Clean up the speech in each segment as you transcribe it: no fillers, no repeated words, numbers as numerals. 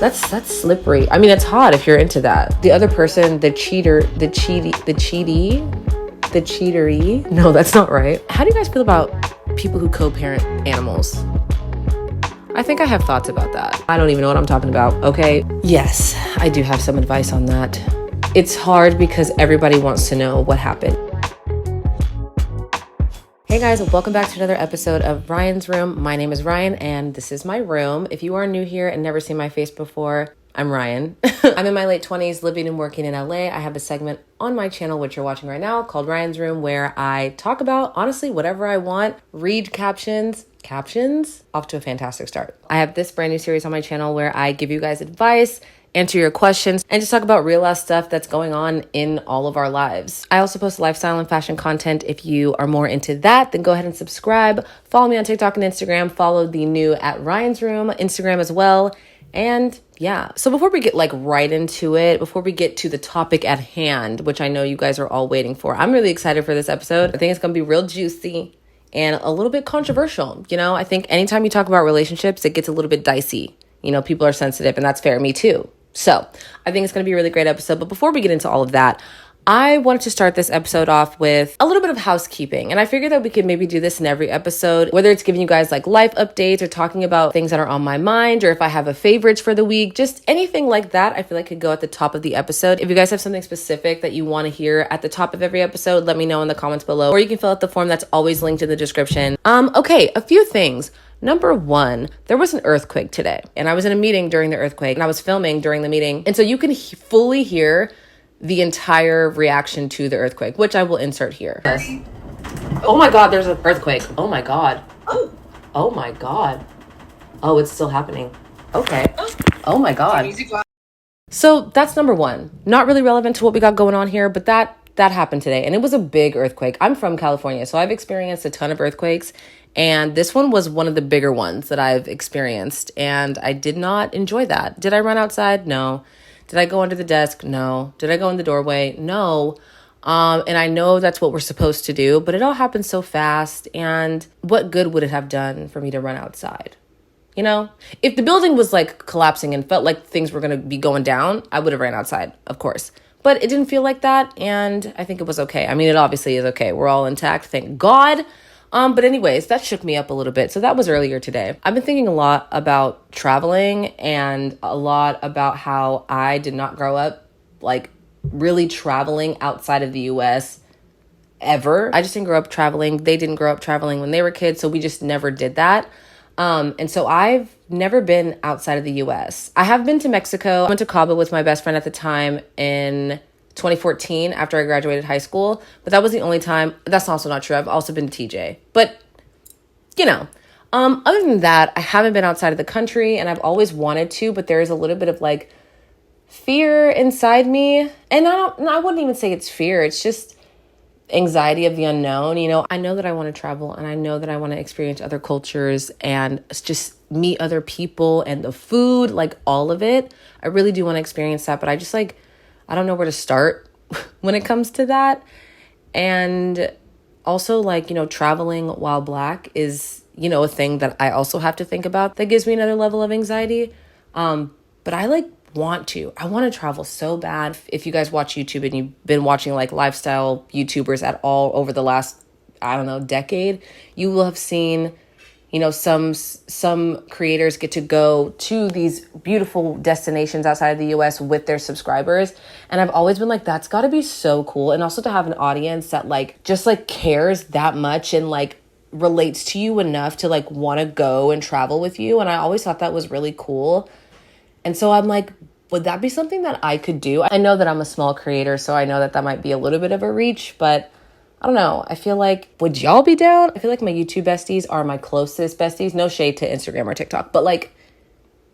That's slippery. I mean, it's hot if you're into that. The other person, the cheatery. No, that's not right. How do you guys feel about people who co-parent animals? I think I have thoughts about that. I don't even know what I'm talking about, okay? Yes, I do have some advice on that. It's hard because everybody wants to know what happened. Hey guys, welcome back to another episode of Riayn's Room. My name is Riayn and this is my room. If you are new here and never seen my face before, I'm Riayn. I'm in my late 20s living and working in LA. I have a segment on my channel, which you're watching right now, called Riayn's Room, where I talk about, honestly, whatever I want, read captions, off to a fantastic start. I have this brand new series on my channel where I give you guys advice, answer your questions, and just talk about real ass stuff that's going on in all of our lives. I also post lifestyle and fashion content. If you are more into that, then go ahead and subscribe. Follow me on TikTok and Instagram. Follow the new @Riayn's Room Instagram as well. And yeah, so before we get right into it, before we get to the topic at hand, which I know you guys are all waiting for, I'm really excited for this episode. I think it's gonna be real juicy and a little bit controversial. You know, I think anytime you talk about relationships, it gets a little bit dicey. You know, people are sensitive and that's fair, me too. So I think it's going to be a really great episode. But before we get into all of that, I wanted to start this episode off with a little bit of housekeeping. And I figured that we could maybe do this in every episode, whether it's giving you guys life updates or talking about things that are on my mind, or if I have a favorites for the week, just anything like that, I feel like could go at the top of the episode. If you guys have something specific that you want to hear at the top of every episode, let me know in the comments below, or you can fill out the form that's always linked in the description. Okay, a few things. Number one, there was an earthquake today, and I was in a meeting during the earthquake, and I was filming during the meeting. And so you can fully hear the entire reaction to the earthquake, which I will insert here. Oh my God, there's an earthquake. Oh my God. Oh my God. Oh, it's still happening. Okay. Oh my God. So that's number one. Not really relevant to what we got going on here, but that happened today, and it was a big earthquake. I'm from California, so I've experienced a ton of earthquakes. And this one was one of the bigger ones that I've experienced. And I did not enjoy that. Did I run outside? No. Did I go under the desk? No. Did I go in the doorway? No. And I know that's what we're supposed to do, but it all happened so fast. And what good would it have done for me to run outside? You know, if the building was collapsing and felt like things were going to be going down, I would have ran outside, of course. But it didn't feel like that. And I think it was okay. I mean, it obviously is okay. We're all intact. Thank God. But anyways, that shook me up a little bit. So that was earlier today. I've been thinking a lot about traveling and a lot about how I did not grow up really traveling outside of the US ever. I just didn't grow up traveling. They didn't grow up traveling when they were kids. So we just never did that. And so I've never been outside of the US. I have been to Mexico. I went to Cabo with my best friend at the time in 2014 after I graduated high school, but that was the only time. That's also not true. I've also been to TJ, but you know, other than that, I haven't been outside of the country, and I've always wanted to, but there is a little bit of fear inside me. And I wouldn't even say it's fear. It's just anxiety of the unknown. You know, I know that I want to travel, and I know that I want to experience other cultures and just meet other people, and the food, all of it. I really do want to experience that, but I just I don't know where to start when it comes to that. And also traveling while Black is, a thing that I also have to think about that gives me another level of anxiety. But I want to travel so bad. If you guys watch YouTube and you've been watching lifestyle YouTubers at all over the last, I don't know, decade, you will have seen some creators get to go to these beautiful destinations outside of the US with their subscribers. And I've always been that's got to be so cool. And also to have an audience that just cares that much and relates to you enough to want to go and travel with you. And I always thought that was really cool. And so I'm would that be something that I could do? I know that I'm a small creator, so I know that might be a little bit of a reach, but I don't know. I feel would y'all be down? I feel my YouTube besties are my closest besties. No shade to Instagram or TikTok, but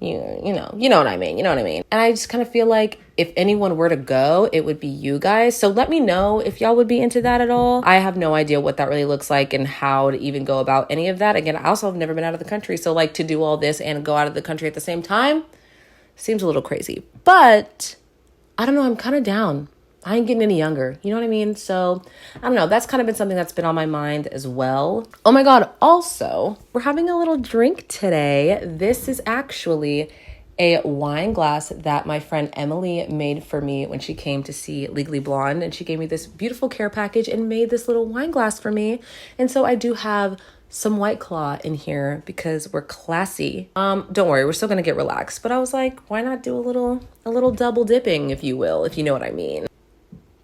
you know what I mean. You know what I mean? And I just kind of feel if anyone were to go, it would be you guys. So let me know if y'all would be into that at all. I have no idea what that really looks like and how to even go about any of that. Again, I also have never been out of the country. So to do all this and go out of the country at the same time seems a little crazy, but I don't know. I'm kind of down. I ain't getting any younger. You know what I mean? So I don't know. That's kind of been something that's been on my mind as well. Oh my God. Also, we're having a little drink today. This is actually a wine glass that my friend Emily made for me when she came to see Legally Blonde. And she gave me this beautiful care package and made this little wine glass for me. And so I do have some White Claw in here because we're classy. Don't worry, we're still gonna get relaxed. But I was like, why not do a little double dipping, if you will, if you know what I mean.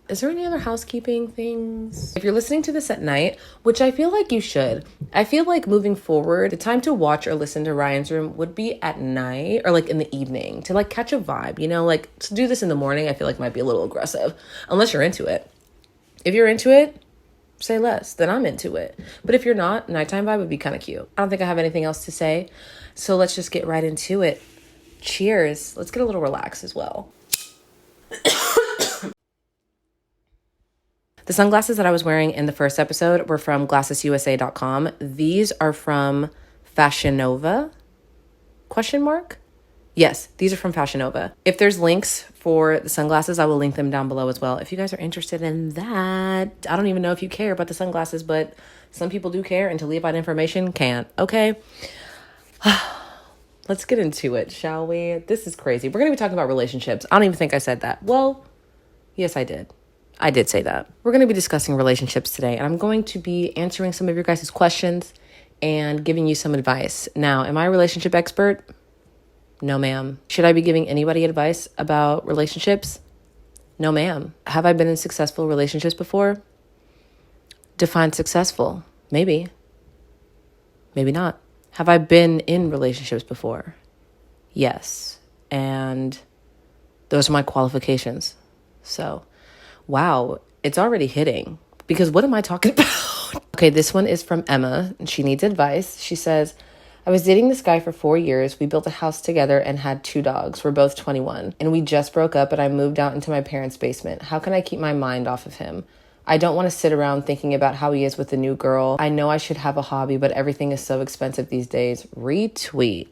Is there any other housekeeping things? If you're listening to this at night, which I feel like you should, I feel like moving forward, the time to watch or listen to Riayn's Room would be at night or like in the evening to like catch a vibe, you know, like to do this in the morning, I feel like might be a little aggressive unless you're into it. If you're into it, say less, then I'm into it. But if you're not, nighttime vibe would be kind of cute. I don't think I have anything else to say. So let's just get right into it. Cheers. Let's get a little relaxed as well. The sunglasses that I was wearing in the first episode were from glassesusa.com. These are from Fashion Nova? ? Yes, these are from Fashion Nova. If there's links for the sunglasses, I will link them down below as well. If you guys are interested in that, I don't even know if you care about the sunglasses, but some people do care, and to leave out information can't. Okay. Let's get into it, shall we? This is crazy. We're going to be talking about relationships. I don't even think I said that. Well, yes, I did. I did say that. We're going to be discussing relationships today, and I'm going to be answering some of your guys' questions and giving you some advice. Now, am I a relationship expert? No, ma'am. Should I be giving anybody advice about relationships? No, ma'am. Have I been in successful relationships before? Define successful. Maybe. Maybe not. Have I been in relationships before? Yes. And those are my qualifications. So, wow, it's already hitting. Because what am I talking about? Okay, this one is from Emma, and she needs advice. She says, I was dating this guy for 4 years. We built a house together and had 2 dogs. We're both 21. And we just broke up, and I moved out into my parents' basement. How can I keep my mind off of him? I don't want to sit around thinking about how he is with the new girl. I know I should have a hobby, but everything is so expensive these days. Retweet.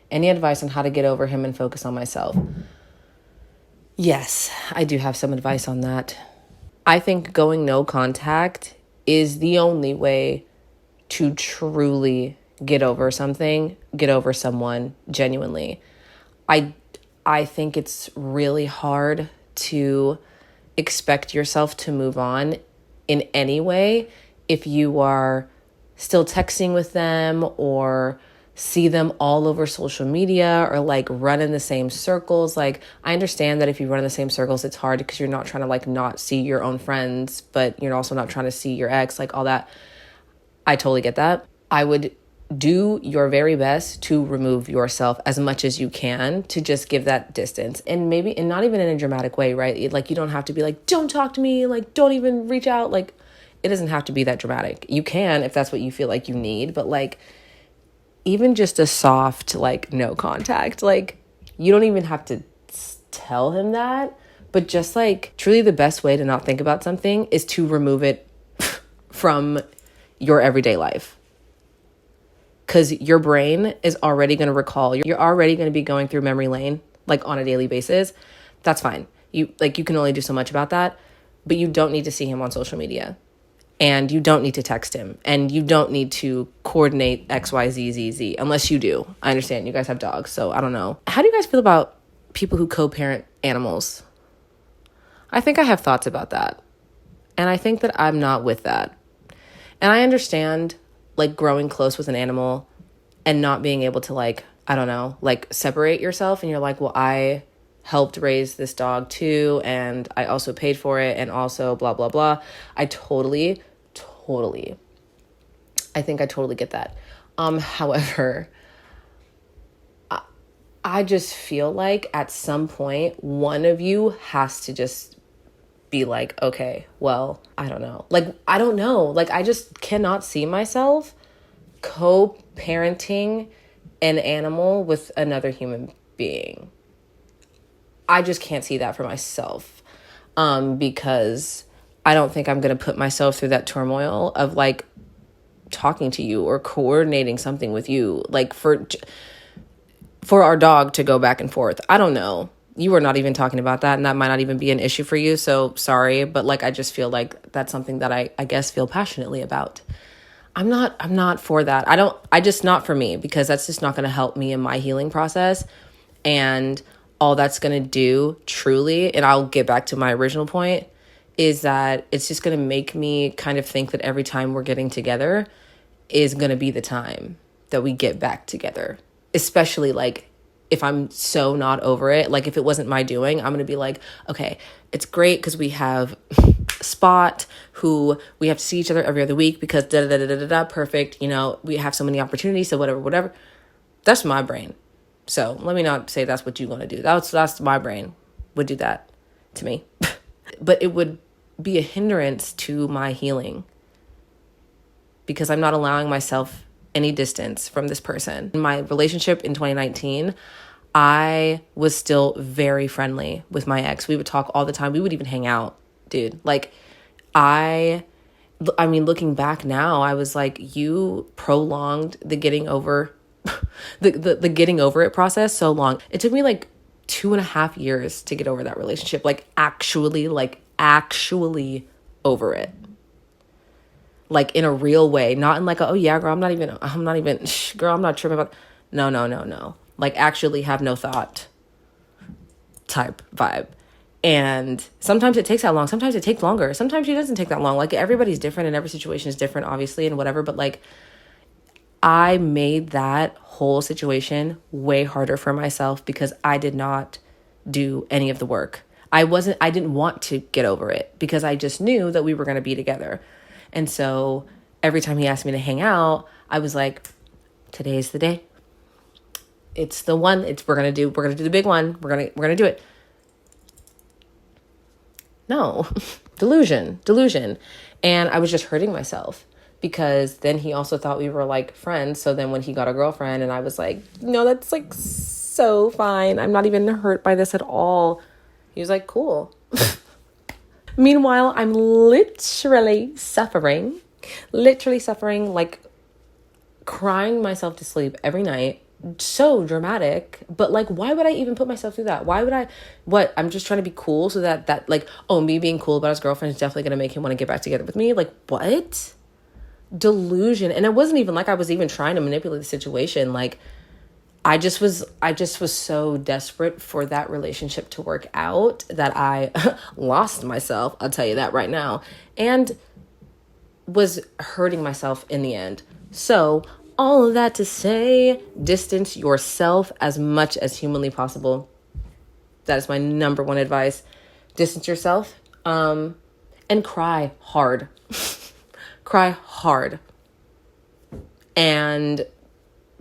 Any advice on how to get over him and focus on myself? Yes, I do have some advice on that. I think going no contact is the only way to truly get over something, get over someone genuinely. I think it's really hard to expect yourself to move on in any way if you are still texting with them or see them all over social media or like run in the same circles. Like, I understand that if you run in the same circles, it's hard because you're not trying to like not see your own friends, but you're also not trying to see your ex, like all that. I totally get that. I would do your very best to remove yourself as much as you can to just give that distance, and maybe, and not even in a dramatic way, right? Like, you don't have to be like, don't talk to me, like, don't even reach out. Like, it doesn't have to be that dramatic. You can if that's what you feel like you need, but like, even just a soft, like, no contact, like, you don't even have to tell him that, but just like, truly the best way to not think about something is to remove it from your everyday life. Because your brain is already going to recall, you're already going to be going through memory lane, like on a daily basis. That's fine. You can only do so much about that, but you don't need to see him on social media. And you don't need to text him. And you don't need to coordinate X, Y, Z, Z, Z. Unless you do. I understand. You guys have dogs, so I don't know. How do you guys feel about people who co-parent animals? I think I have thoughts about that. And I think that I'm not with that. And I understand, like, growing close with an animal and not being able to, like, I don't know, like, separate yourself. And you're like, well, I helped raise this dog too, and I also paid for it, and also blah, blah, blah. I totally get that. However, I just feel like at some point, one of you has to just be like, okay, well, I don't know. Like, I don't know. Like, I just cannot see myself co-parenting an animal with another human being. I just can't see that for myself, because I don't think I'm going to put myself through that turmoil of like talking to you or coordinating something with you, like for our dog to go back and forth. I don't know. You are not even talking about that, and that might not even be an issue for you. So sorry, but like, I just feel like that's something that I guess feel passionately about. I'm not for that. I just not for me, because that's just not going to help me in my healing process. And all that's going to do truly, and I'll get back to my original point, is that it's just going to make me kind of think that every time we're getting together is going to be the time that we get back together. Especially like if I'm so not over it, like if it wasn't my doing, I'm going to be like, okay, it's great because we have Spot who we have to see each other every other week because perfect. You know, we have so many opportunities. So whatever. That's my brain. So let me not say that's what you want to do. That's my brain would do that to me. But it would be a hindrance to my healing because I'm not allowing myself any distance from this person. In my relationship in 2019, I was still very friendly with my ex. We would talk all the time. We would even hang out, dude. Like, I mean, looking back now, I was like, you prolonged the getting over, the getting over it process so long. It took me like 2.5 years to get over that relationship. Like actually over it. Like in a real way, not in like, oh yeah, girl, I'm not even, girl, I'm not tripping about, no. Like actually have no thought type vibe. And sometimes it takes that long. Sometimes it takes longer. Sometimes it doesn't take that long. Like everybody's different and every situation is different, obviously, and whatever. But like I made that whole situation way harder for myself because I did not do any of the work. I didn't want to get over it because I just knew that we were going to be together. And so every time he asked me to hang out, I was like, today's the day. It's the one. We're going to do the big one. We're going to do it. No, delusion. And I was just hurting myself because then he also thought we were like friends. So then when he got a girlfriend and I was like, no, that's like so fine. I'm not even hurt by this at all. He was like, cool. Meanwhile, I'm literally suffering, like crying myself to sleep every night. So dramatic, but like, why would I even put myself through that? I'm just trying to be cool so that like, oh, me being cool about his girlfriend is definitely going to make him want to get back together with me. Like, what? Delusion. And it wasn't even like I was even trying to manipulate the situation. Like, I just was so desperate for that relationship to work out that I lost myself. I'll tell you that right now. And was hurting myself in the end. So all of that to say, distance yourself as much as humanly possible. That is my number one advice. Distance yourself, and cry hard. Cry hard. And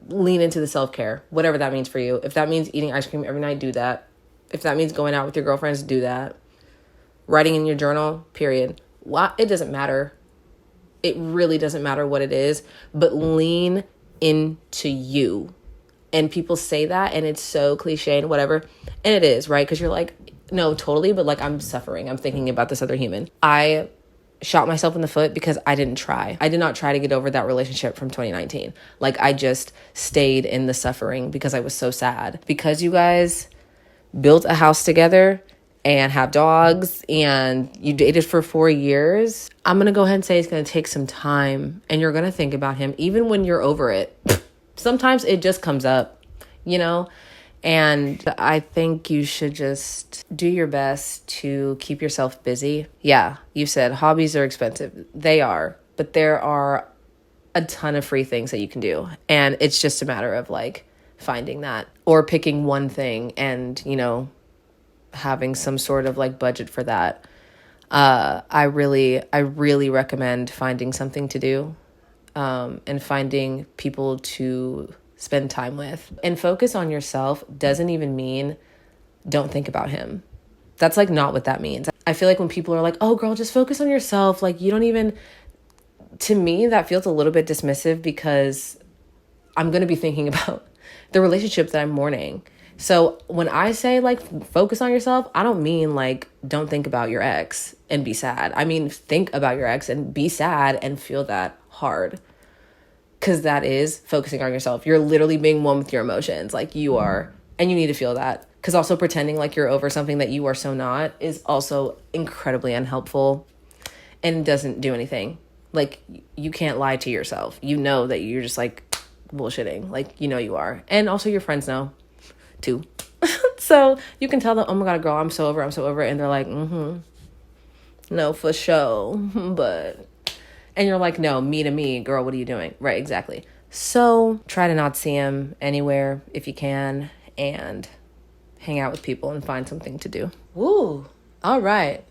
lean into the self-care, whatever that means for you. If that means eating ice cream every night, do that. If that means going out with your girlfriends, do that. Writing in your journal, period. It doesn't matter. It really doesn't matter what it is, but lean into you. And people say that and it's so cliche and whatever. And it is, right? Because you're like, no, totally. But like, I'm suffering. I'm thinking about this other human. I shot myself in the foot because I didn't try. I did not try to get over that relationship from 2019. Like I just stayed in the suffering because I was so sad. Because you guys built a house together and have dogs and you dated for 4 years, I'm going to go ahead and say it's going to take some time and you're going to think about him even when you're over it. Sometimes it just comes up, you know? And I think you should just do your best to keep yourself busy. Yeah, you said hobbies are expensive. They are, but there are a ton of free things that you can do. And it's just a matter of like finding that or picking one thing and, you know, having some sort of like budget for that. I really recommend finding something to do, and finding people to spend time with. And focus on yourself doesn't even mean don't think about him. That's like not what that means. I feel like when people are like, oh girl, just focus on yourself. Like you don't even, to me, that feels a little bit dismissive because I'm going to be thinking about the relationship that I'm mourning. So when I say like focus on yourself, I don't mean like don't think about your ex and be sad. I mean, think about your ex and be sad and feel that hard. Because that is focusing on yourself. You're literally being one with your emotions. Like you are. And you need to feel that. Because also pretending like you're over something that you are so not is also incredibly unhelpful. And doesn't do anything. Like you can't lie to yourself. You know that you're just like bullshitting. Like you know you are. And also your friends know too. So you can tell them, oh my God, girl, I'm so over. And they're like, no, for sure. But, and you're like, no, me to me, girl, what are you doing? Right, exactly. So try to not see him anywhere if you can, and hang out with people and find something to do. Woo. All right.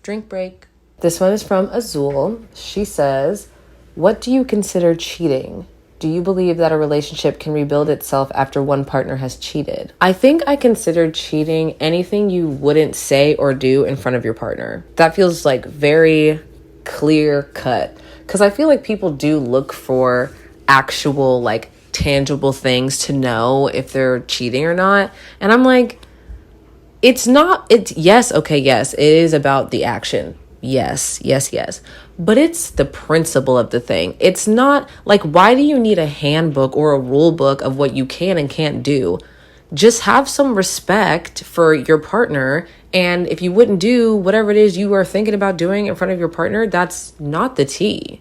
Drink break. This one is from Azul. She says, what do you consider cheating? Do you believe that a relationship can rebuild itself after one partner has cheated? I think I consider cheating anything you wouldn't say or do in front of your partner. That feels like very clear cut. Because I feel like people do look for actual, like, tangible things to know if they're cheating or not. And I'm like, yes, it is about the action. Yes. But it's the principle of the thing. It's not like, why do you need a handbook or a rule book of what you can and can't do? Just have some respect for your partner. And if you wouldn't do whatever it is you are thinking about doing in front of your partner, that's not the tea.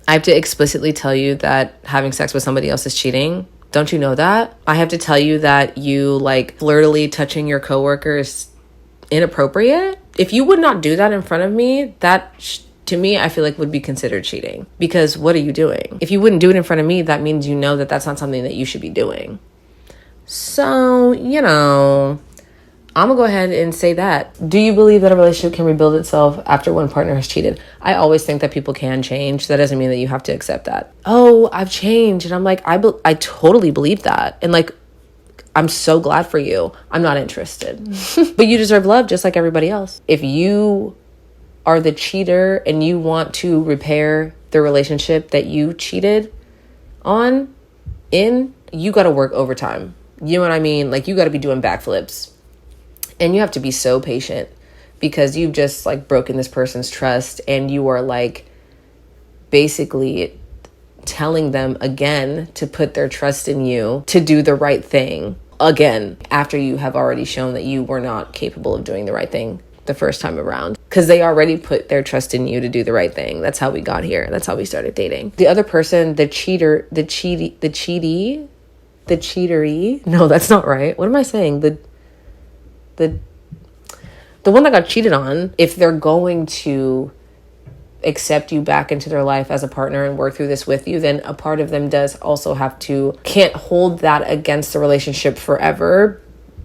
I have to explicitly tell you that having sex with somebody else is cheating. Don't you know that? I have to tell you that you, like, flirtily touching your coworker is inappropriate. If you would not do that in front of me, that to me, I feel like would be considered cheating. Because what are you doing? If you wouldn't do it in front of me, that means you know that that's not something that you should be doing. So, I'm gonna go ahead and say that. Do you believe that a relationship can rebuild itself after one partner has cheated? I always think that people can change. That doesn't mean that you have to accept that. Oh, I've changed. And I'm like, I totally believe that. And like, I'm so glad for you. I'm not interested. But you deserve love just like everybody else. If you are the cheater and you want to repair the relationship that you cheated you got to work overtime. You know what I mean? Like, you got to be doing backflips. And you have to be so patient because you've just, like, broken this person's trust, and you are, like, basically telling them again to put their trust in you to do the right thing again after you have already shown that you were not capable of doing the right thing the first time around, because they already put their trust in you to do the right thing. That's how we got here. That's how we started dating. The other person, the cheatery. No, that's not right. What am I saying? The one that got cheated on, if they're going to accept you back into their life as a partner and work through this with you, then a part of them does also can't hold that against the relationship forever,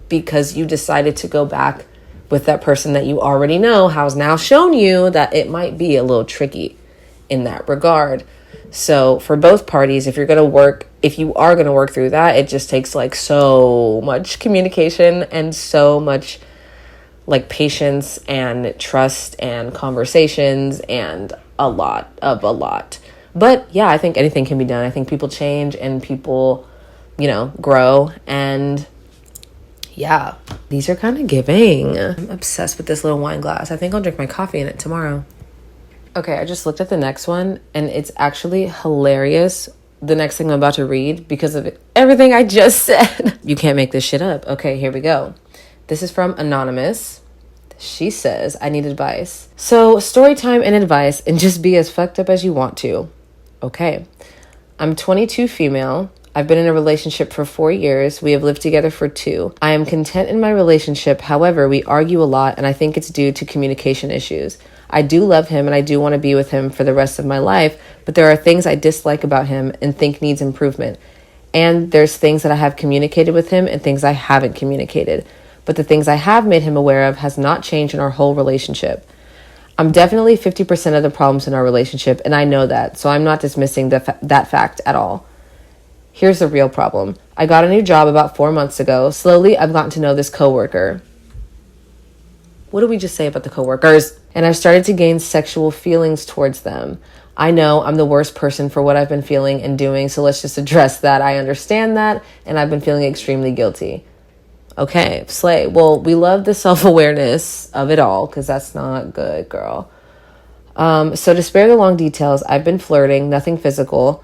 because you decided to go back with that person that you already know has now shown you that it might be a little tricky in that regard. So for both parties, if you are going to work through that, it just takes, like, so much communication and so much, like, patience and trust and conversations and a lot. But yeah, I think anything can be done. I think people change and people, grow. And yeah, these are kind of giving. I'm obsessed with this little wine glass. I think I'll drink my coffee in it tomorrow. Okay, I just looked at the next one, and it's actually hilarious, the next thing I'm about to read, because of everything I just said. You can't make this shit up. Okay, here we go. This is from Anonymous. She says, I need advice. So, story time and advice, and just be as fucked up as you want to. Okay. I'm 22 female. I've been in a relationship for 4 years. We have lived together for 2. I am content in my relationship. However, we argue a lot, and I think it's due to communication issues. I do love him and I do want to be with him for the rest of my life, but there are things I dislike about him and think needs improvement. And there's things that I have communicated with him and things I haven't communicated. But the things I have made him aware of has not changed in our whole relationship. I'm definitely 50% of the problems in our relationship, and I know that, so I'm not dismissing that fact at all. Here's the real problem. I got a new job about 4 months ago. Slowly, I've gotten to know this coworker. What did we just say about the coworkers? And I've started to gain sexual feelings towards them. I know I'm the worst person for what I've been feeling and doing, so let's just address that. I understand that, and I've been feeling extremely guilty. Okay, slay. Well, we love the self-awareness of it all, because that's not good, girl. So to spare the long details, I've been flirting, nothing physical,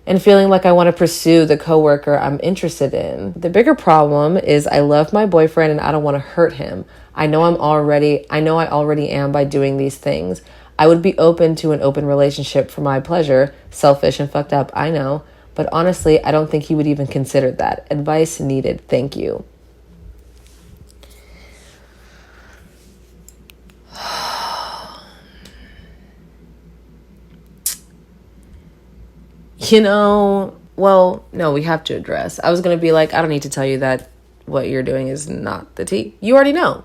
and feeling like I want to pursue the coworker I'm interested in. The bigger problem is I love my boyfriend and I don't want to hurt him. I know I already am by doing these things. I would be open to an open relationship for my pleasure. Selfish and fucked up, I know. But honestly, I don't think he would even consider that. Advice needed. Thank you. well, no, we have to address. I was going to be like, I don't need to tell you that what you're doing is not the tea. You already know.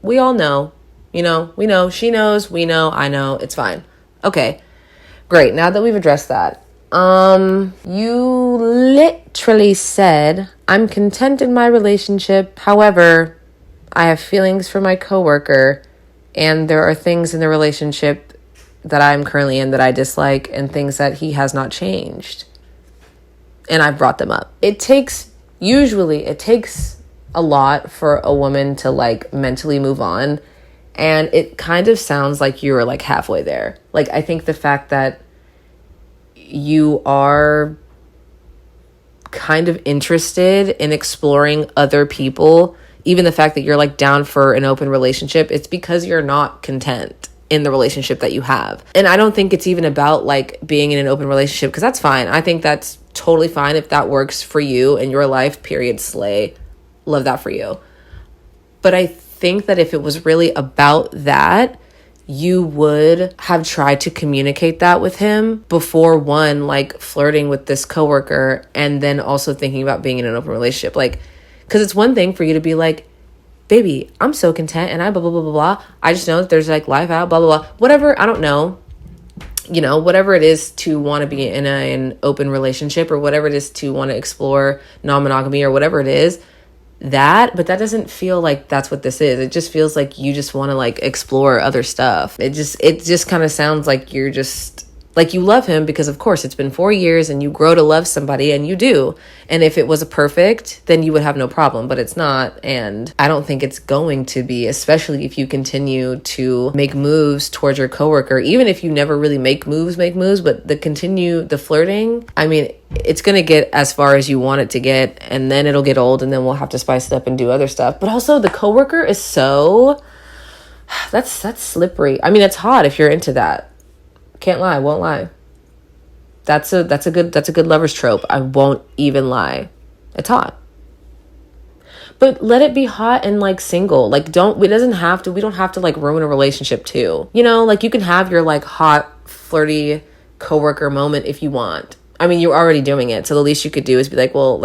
We all know. We know. She knows. We know. I know. It's fine. Okay, great. Now that we've addressed that, you literally said, I'm content in my relationship. However, I have feelings for my coworker, and there are things in the relationship that I'm currently in that I dislike, and things that he has not changed. And I've brought them up. It takes a lot for a woman to like mentally move on. And it kind of sounds like you're like halfway there. Like, I think the fact that you are kind of interested in exploring other people, even the fact that you're like down for an open relationship, it's because you're not content in the relationship that you have. And I don't think it's even about like being in an open relationship, because that's fine. I think that's totally fine if that works for you in your life, period, slay. Love that for you. But I think that if it was really about that, you would have tried to communicate that with him before, one, like flirting with this coworker, and then also thinking about being in an open relationship. Like, because it's one thing for you to be like, baby, I'm so content and I blah, blah, blah, blah, blah. I just know that there's like life out, blah, blah, blah. Whatever, I don't know. Whatever it is to want to be in an open relationship, or whatever it is to want to explore non-monogamy, or whatever it is, but that doesn't feel like that's what this is. It just feels like you just want to like explore other stuff. It just kind of sounds like you're just like, you love him because of course it's been 4 years and you grow to love somebody, and you do. And if it was perfect, then you would have no problem, but it's not. And I don't think it's going to be, especially if you continue to make moves towards your coworker, even if you never really make moves, but the flirting, I mean, it's going to get as far as you want it to get, and then it'll get old, and then we'll have to spice it up and do other stuff. But also the coworker is that's slippery. I mean, it's hot if you're into that. Can't lie, won't lie. That's a good lover's trope. I won't even lie. It's hot. But let it be hot and like single. Like, we don't have to like ruin a relationship too. Like, you can have your like hot, flirty coworker moment if you want. I mean, you're already doing it. So the least you could do is be like, well,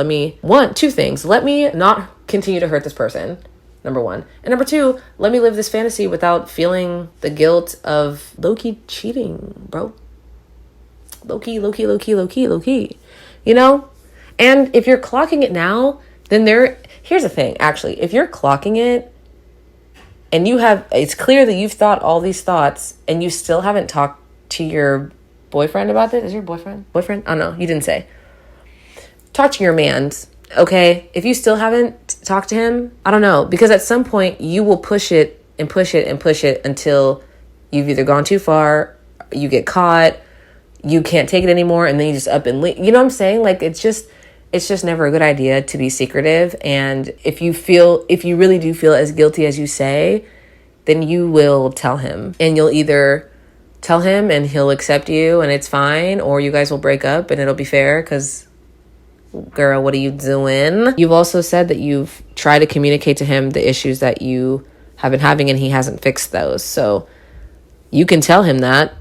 two things. Let me not continue to hurt this person. Number one. And number two, let me live this fantasy without feeling the guilt of low-key cheating, bro. Low-key. And if you're clocking it now, then here's the thing, actually. If you're clocking it and it's clear that you've thought all these thoughts and you still haven't talked to your boyfriend about it. Is your boyfriend? I don't know. You didn't say. Talk to your mans. Okay, if you still haven't talked to him, I don't know, because at some point you will push it until you've either gone too far, you get caught, you can't take it anymore, and then you just up and leave. You know what I'm saying? Like, it's just never a good idea to be secretive. And if you really do feel as guilty as you say, then you will tell him, and you'll either tell him and he'll accept you and it's fine, or you guys will break up and it'll be fair, because girl, what are you doing? You've also said that you've tried to communicate to him the issues that you have been having, and he hasn't fixed those. So you can tell him that.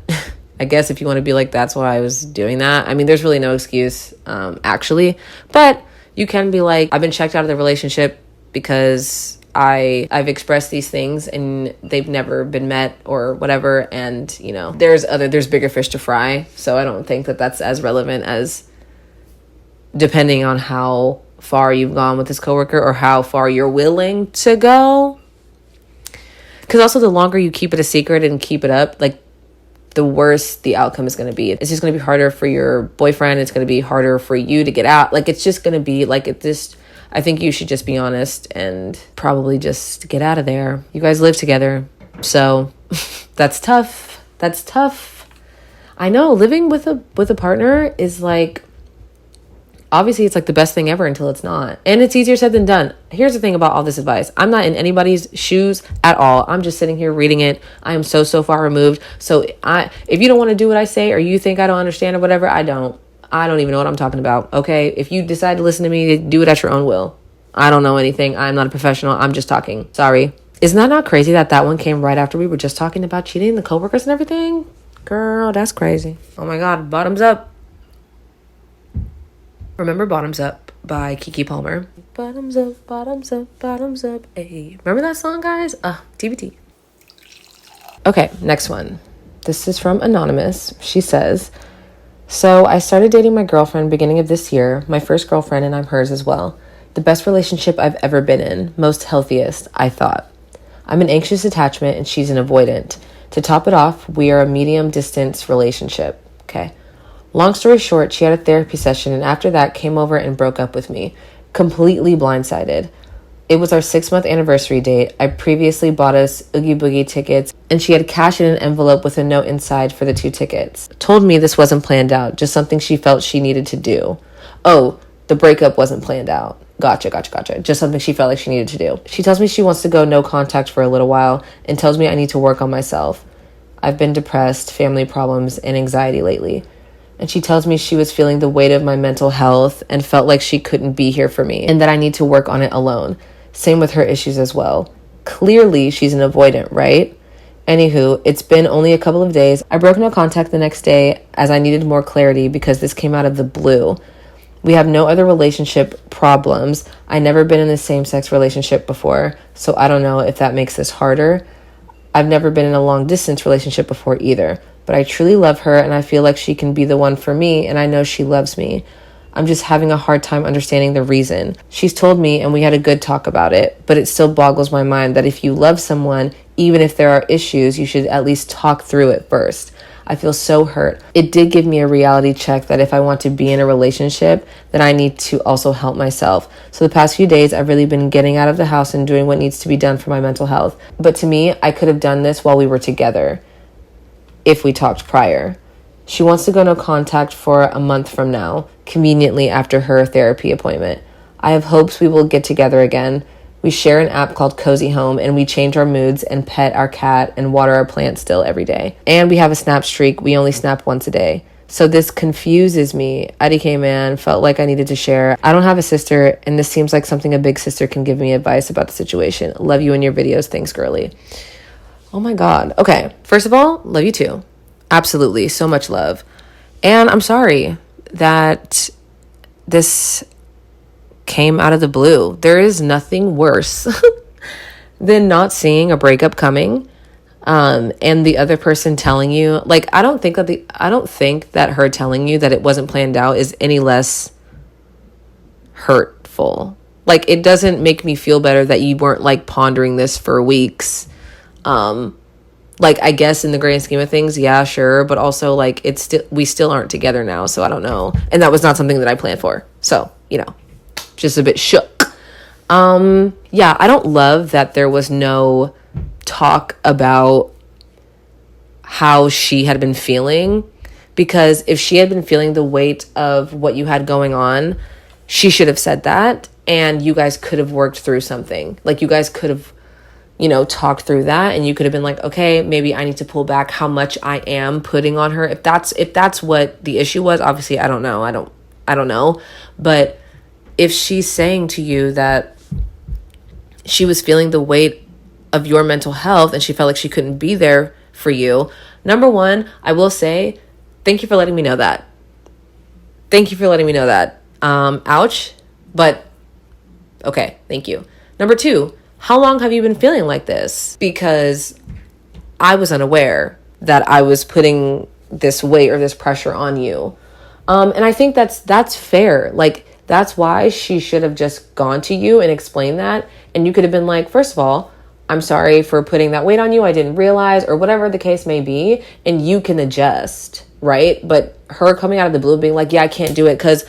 I guess if you want to be like, that's why I was doing that. I mean, there's really no excuse, actually. But you can be like, I've been checked out of the relationship because I've expressed these things and they've never been met or whatever. And, there's bigger fish to fry. So I don't think that that's as relevant as depending on how far you've gone with this coworker or how far you're willing to go. Because also the longer you keep it a secret and keep it up, like, the worse the outcome is going to be. It's just going to be harder for your boyfriend. It's going to be harder for you to get out. Like, it's just going to be like, I think you should just be honest and probably just get out of there. You guys live together. So that's tough. I know living with a partner is like, obviously it's like the best thing ever until it's not. And it's easier said than done. Here's the thing about all this advice. I'm not in anybody's shoes at all. I'm just sitting here reading it. I am so far removed. So if you don't want to do what I say, or you think I don't understand or whatever, I don't even know what I'm talking about. Okay. If you decide to listen to me, do it at your own will. I don't know anything. I'm not a professional. I'm just talking. Sorry. Isn't that not crazy that one came right after we were just talking about cheating, the coworkers and everything? Girl, that's crazy. Oh my God. Bottoms up. Remember Bottoms Up by Keke Palmer? Bottoms up, bottoms up, bottoms up, ayy. Remember that song, guys? TBT. Okay, next one. This is from Anonymous. She says, so I started dating my girlfriend beginning of this year, my first girlfriend, and I'm hers as well. The best relationship I've ever been in, most healthiest, I thought. I'm an anxious attachment and she's an avoidant. To top it off, we are a medium distance relationship. Okay. Long story short, she had a therapy session and after that came over and broke up with me. Completely blindsided. It was our 6-month anniversary date. I previously bought us Oogie Boogie tickets and she had cash in an envelope with a note inside for the 2 tickets. Told me this wasn't planned out, just something she felt she needed to do. Oh, the breakup wasn't planned out. Gotcha. Just something she felt like she needed to do. She tells me she wants to go no contact for a little while and tells me I need to work on myself. I've been depressed, family problems, and anxiety lately. And she tells me she was feeling the weight of my mental health and felt like she couldn't be here for me and that I need to work on it alone. Same with her issues as well. Clearly, she's an avoidant, right? Anywho, it's been only a couple of days. I broke no contact the next day as I needed more clarity because this came out of the blue. We have no other relationship problems. I never been in a same-sex relationship before, so I don't know if that makes this harder. I've never been in a long-distance relationship before either, but I truly love her and I feel like she can be the one for me and I know she loves me. I'm just having a hard time understanding the reason. She's told me and we had a good talk about it, but it still boggles my mind that if you love someone, even if there are issues, you should at least talk through it first. I feel so hurt. It did give me a reality check that if I want to be in a relationship, then I need to also help myself. So the past few days, I've really been getting out of the house and doing what needs to be done for my mental health. But to me, I could have done this while we were together, if we talked prior. She wants to go no contact for a month from now, conveniently after her therapy appointment. I have hopes we will get together again. We share an app called Cozy Home and we change our moods and pet our cat and water our plants still every day. And we have a snap streak. We only snap once a day. So this confuses me. IDK man, felt like I needed to share. I don't have a sister and this seems like something a big sister can give me advice about the situation. Love you in your videos. Thanks, girly. Oh my God. Okay. First of all, love you too. Absolutely. So much love. And I'm sorry that this came out of the blue. There is nothing worse than not seeing a breakup coming and the other person telling you, like, I don't think that her telling you that it wasn't planned out is any less hurtful. Like, it doesn't make me feel better that you weren't like pondering this for weeks. Like, I guess in the grand scheme of things, yeah, sure. But also, like, we still aren't together now. So I don't know. And that was not something that I planned for. So, just a bit shook. Yeah, I don't love that there was no talk about how she had been feeling. Because if she had been feeling the weight of what you had going on, she should have said that. And you guys could have worked through something. Like, you guys could have talked through that and you could have been like, okay, maybe I need to pull back how much I am putting on her. If that's what the issue was, obviously, I don't know. I don't know. But if she's saying to you that she was feeling the weight of your mental health and she felt like she couldn't be there for you, number one, I will say, thank you for letting me know that. Thank you for letting me know that. Ouch. But okay, thank you. Number two, how long have you been feeling like this? Because I was unaware that I was putting this weight or this pressure on you. And I think that's fair. Like, that's why she should have just gone to you and explained that. And you could have been like, first of all, I'm sorry for putting that weight on you. I didn't realize, or whatever the case may be. And you can adjust, right? But her coming out of the blue being like, yeah, I can't do it because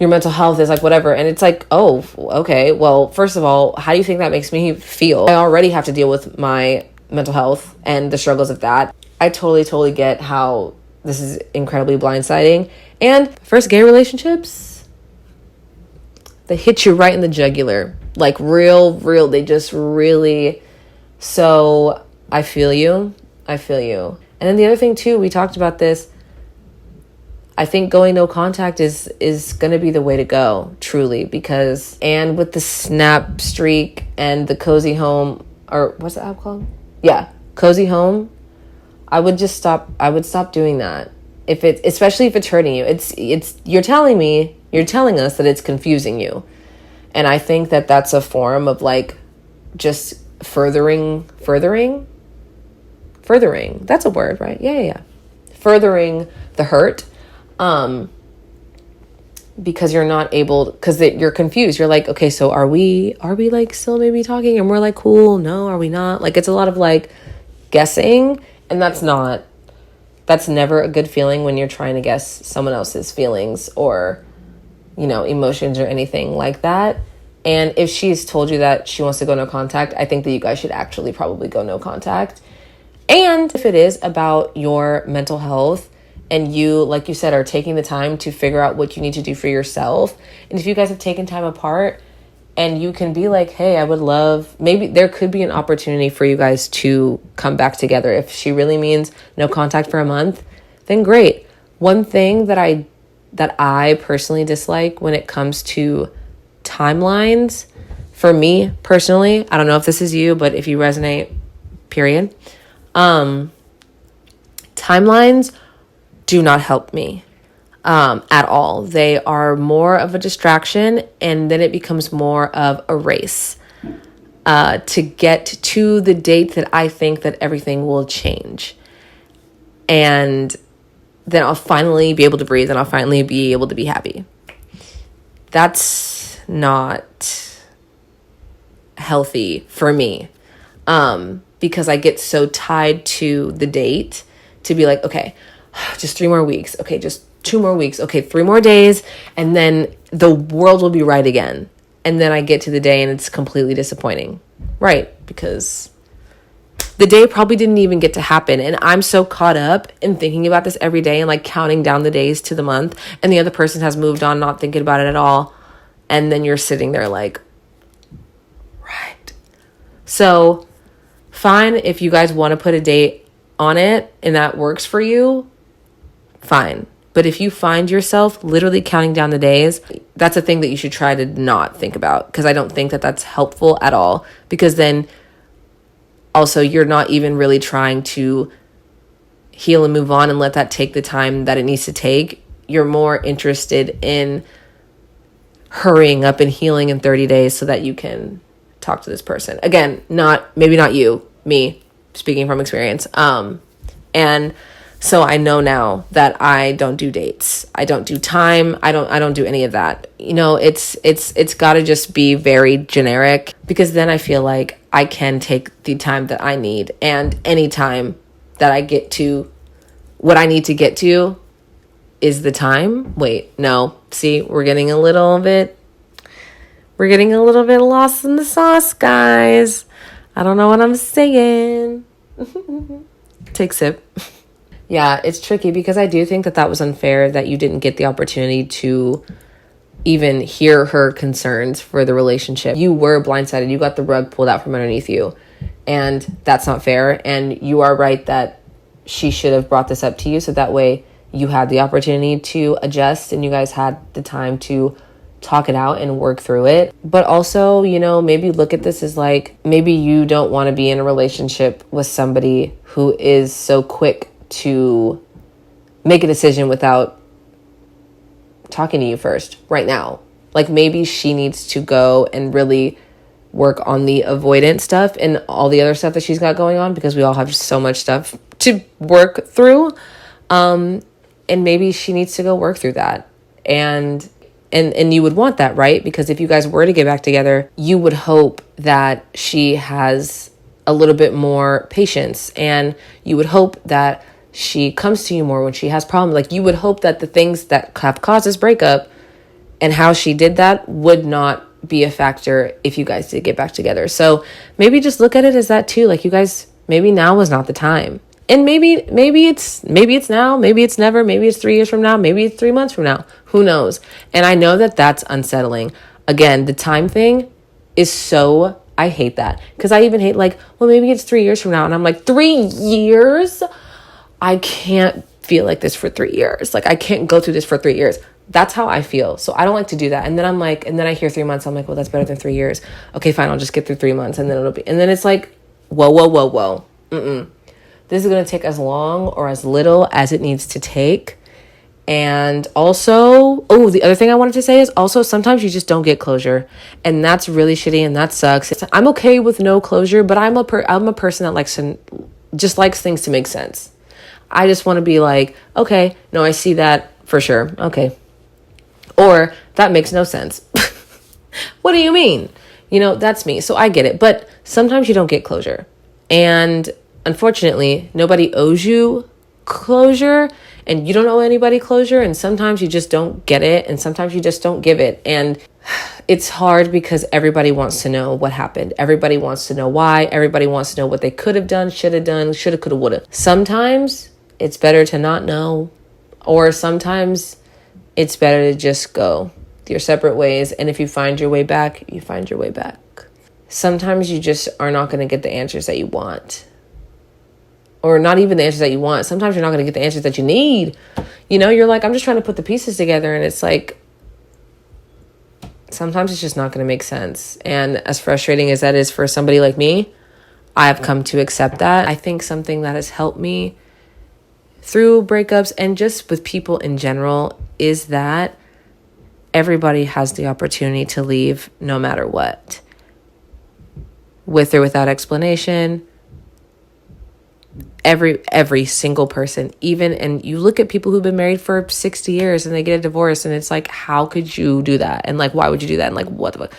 your mental health is like whatever. And it's like, oh, okay. Well, first of all, how do you think that makes me feel? I already have to deal with my mental health and the struggles of that. I totally get how this is incredibly blindsiding. And first gay relationships, they hit you right in the jugular. Like real. They just really... So I feel you. And then the other thing too, we talked about this. I think going no contact is going to be the way to go, truly, because, and with the snap streak and the Cozy Home, or what's the app called? Yeah, Cozy Home. I would stop doing that. Especially if it's hurting you. You're telling me You're telling us that it's confusing you. And I think that that's a form of like just furthering. That's a word, right? Yeah. Furthering the hurt. Because you're not able, because you're confused. You're like, okay, so are we like still maybe talking? And we're like, cool. No, are we not? Like, it's a lot of like guessing. And that's never a good feeling when you're trying to guess someone else's feelings or, emotions or anything like that. And if she's told you that she wants to go no contact, I think that you guys should actually probably go no contact. And if it is about your mental health and you, like you said, are taking the time to figure out what you need to do for yourself, and if you guys have taken time apart and you can be like, hey, I would love, maybe there could be an opportunity for you guys to come back together. If she really means no contact for a month, then great. One thing that I personally dislike when it comes to timelines, for me personally, I don't know if this is you, but if you resonate, period. Timelines do not help me at all. They are more of a distraction, and then it becomes more of a race to get to the date that I think that everything will change. And then I'll finally be able to breathe and I'll finally be able to be happy. That's not healthy for me. Because I get so tied to the date to be like, okay, just 3 more weeks. Okay, just 2 more weeks. Okay, 3 more days. And then the world will be right again. And then I get to the day and it's completely disappointing. Right, because the day probably didn't even get to happen. And I'm so caught up in thinking about this every day and like counting down the days to the month. And the other person has moved on, not thinking about it at all. And then you're sitting there like, right. So fine, if you guys want to put a date on it and that works for you, fine. But if you find yourself literally counting down the days, that's a thing that you should try to not think about, because I don't think that that's helpful at all. Because then also you're not even really trying to heal and move on and let that take the time that it needs to take. You're more interested in hurrying up and healing in 30 days so that you can talk to this person. Again, maybe not you, me, speaking from experience. And so I know now that I don't do dates. I don't do time. I don't do any of that. It's got to just be very generic, because then I feel like I can take the time that I need, and any time that I get to what I need to get to is the time. Wait, no. See, we're getting a little bit lost in the sauce, guys. I don't know what I'm saying. Take a sip. Yeah, it's tricky, because I do think that was unfair that you didn't get the opportunity to even hear her concerns for the relationship. You were blindsided. You got the rug pulled out from underneath you. And that's not fair. And you are right that she should have brought this up to you, so that way you had the opportunity to adjust and you guys had the time to talk it out and work through it. But also, maybe look at this as like, maybe you don't want to be in a relationship with somebody who is so quick to make a decision without talking to you first right now. Like, maybe she needs to go and really work on the avoidant stuff and all the other stuff that she's got going on, because we all have so much stuff to work through. And maybe she needs to go work through that. And you would want that, right? Because if you guys were to get back together, you would hope that she has a little bit more patience, and you would hope that she comes to you more when she has problems. Like, you would hope that the things that have caused this breakup and how she did that would not be a factor if you guys did get back together. So maybe just look at it as that too. Like, you guys, maybe now was not the time. And maybe it's now, maybe it's never, maybe it's 3 years from now, maybe it's 3 months from now. Who knows? And I know that that's unsettling. Again, the time thing is so, I hate that. Because I even hate like, well, maybe it's 3 years from now. And I'm like, 3 years? I can't feel like this for 3 years. Like, I can't go through this for 3 years. That's how I feel. So I don't like to do that. And then I'm like, and then I hear 3 months. I'm like, well, that's better than 3 years. Okay, fine. I'll just get through 3 months. And then it's like, whoa. This is going to take as long or as little as it needs to take. And also, the other thing I wanted to say is also sometimes you just don't get closure, and that's really shitty and that sucks. I'm okay with no closure, but I'm a person that likes things to make sense. I just want to be like, okay, no, I see that for sure. Okay. Or that makes no sense. What do you mean? That's me. So I get it. But sometimes you don't get closure. And unfortunately, nobody owes you closure, and you don't owe anybody closure. And sometimes you just don't get it. And sometimes you just don't give it. And it's hard because everybody wants to know what happened. Everybody wants to know why. Everybody wants to know what they could have done, should have done, shoulda, coulda, woulda. Sometimes it's better to not know, or sometimes it's better to just go your separate ways. And if you find your way back, you find your way back. Sometimes you just are not going to get the answers that you want. Or not even the answers that you want. Sometimes you're not going to get the answers that you need. You're like, I'm just trying to put the pieces together. And it's like, sometimes it's just not going to make sense. And as frustrating as that is for somebody like me, I have come to accept that. I think something that has helped me through breakups and just with people in general is that everybody has the opportunity to leave no matter what. With or without explanation. Every single person, and you look at people who've been married for 60 years and they get a divorce, and it's like, how could you do that? And like, why would you do that? And like, what the fuck?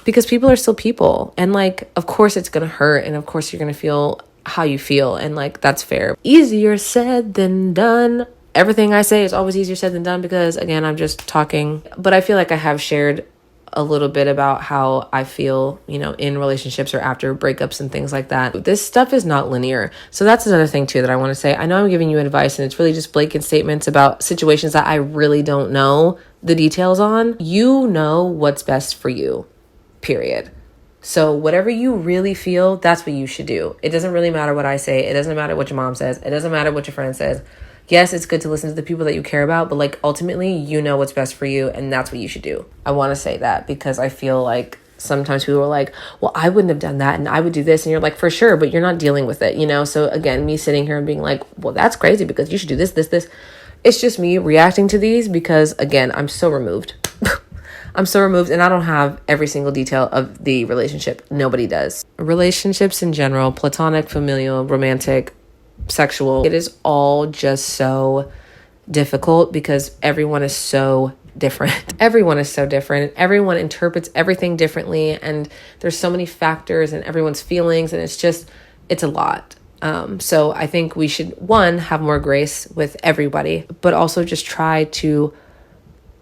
Because people are still people. And like, of course it's going to hurt. And of course you're going to feel how you feel. And like, that's fair. Easier said than done. Everything I say is always easier said than done because, again, I'm just talking. But I feel like I have shared a little bit about how I feel, in relationships or after breakups and things like that. This stuff is not linear. So that's another thing too that I want to say. I know I'm giving you advice and it's really just blanket statements about situations that I really don't know the details on. You know what's best for you, period. So whatever you really feel, that's what you should do. It doesn't really matter what I say. It doesn't matter what your mom says. It doesn't matter what your friend says. Yes, it's good to listen to the people that you care about, but like ultimately you know what's best for you, and that's what you should do. I want to say that because I feel like sometimes people are like, well, I wouldn't have done that and I would do this. And you're like, for sure, but you're not dealing with it, So again, me sitting here and being like, well, that's crazy because you should do this, this, this. It's just me reacting to these because, again, I'm so removed. I'm so removed and I don't have every single detail of the relationship. Nobody does. Relationships in general, platonic, familial, romantic, sexual, it is all just so difficult because everyone is so different. Everyone is so different. Everyone interprets everything differently, and there's so many factors and everyone's feelings, and it's a lot. So I think we should, one, have more grace with everybody, but also just try to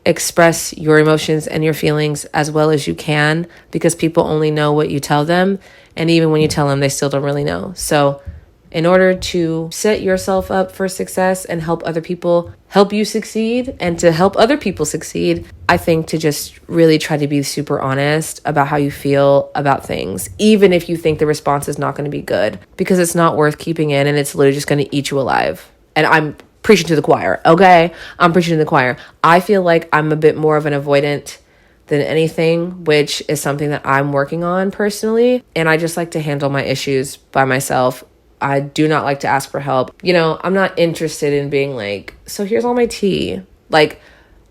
express your emotions and your feelings as well as you can, because people only know what you tell them. And even when you tell them, they still don't really know. So in order to set yourself up for success and help other people help you succeed and to help other people succeed, I think to just really try to be super honest about how you feel about things, even if you think the response is not going to be good, because it's not worth keeping in and it's literally just going to eat you alive. And I'm preaching to the choir, okay? I'm preaching to the choir. I feel like I'm a bit more of an avoidant than anything, which is something that I'm working on personally. And I just like to handle my issues by myself. I do not like to ask for help. I'm not interested in being like, so here's all my tea. Like,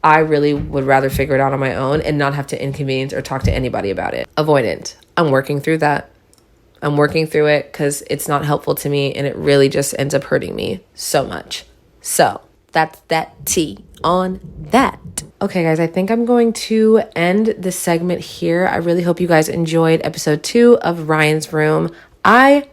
I really would rather figure it out on my own and not have to inconvenience or talk to anybody about it. Avoidant. I'm working through that. I'm working through it because it's not helpful to me and it really just ends up hurting me so much. So that's that tea on that. Okay, guys, I think I'm going to end this segment here. I really hope you guys enjoyed episode 2 of Ryan's Room. I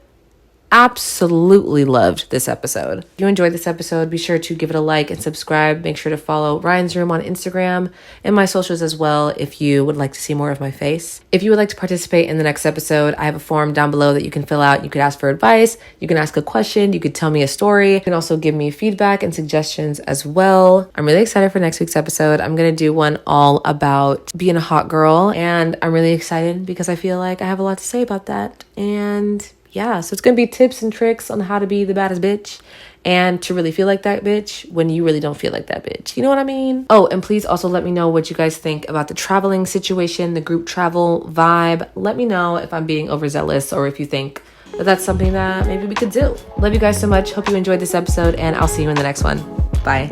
absolutely loved this episode. If you enjoyed this episode, be sure to give it a like and subscribe. Make sure to follow Ryan's Room on Instagram and my socials as well if you would like to see more of my face. If you would like to participate in the next episode, I have a form down below that you can fill out. You could ask for advice, you can ask a question, you could tell me a story. You can also give me feedback and suggestions as well. I'm really excited for next week's episode. I'm going to do one all about being a hot girl, and I'm really excited because I feel like I have a lot to say about that. And yeah, so it's going to be tips and tricks on how to be the baddest bitch and to really feel like that bitch when you really don't feel like that bitch. You know what I mean? Oh, and please also let me know what you guys think about the traveling situation, the group travel vibe. Let me know if I'm being overzealous or if you think that that's something that maybe we could do. Love you guys so much. Hope you enjoyed this episode, and I'll see you in the next one. Bye.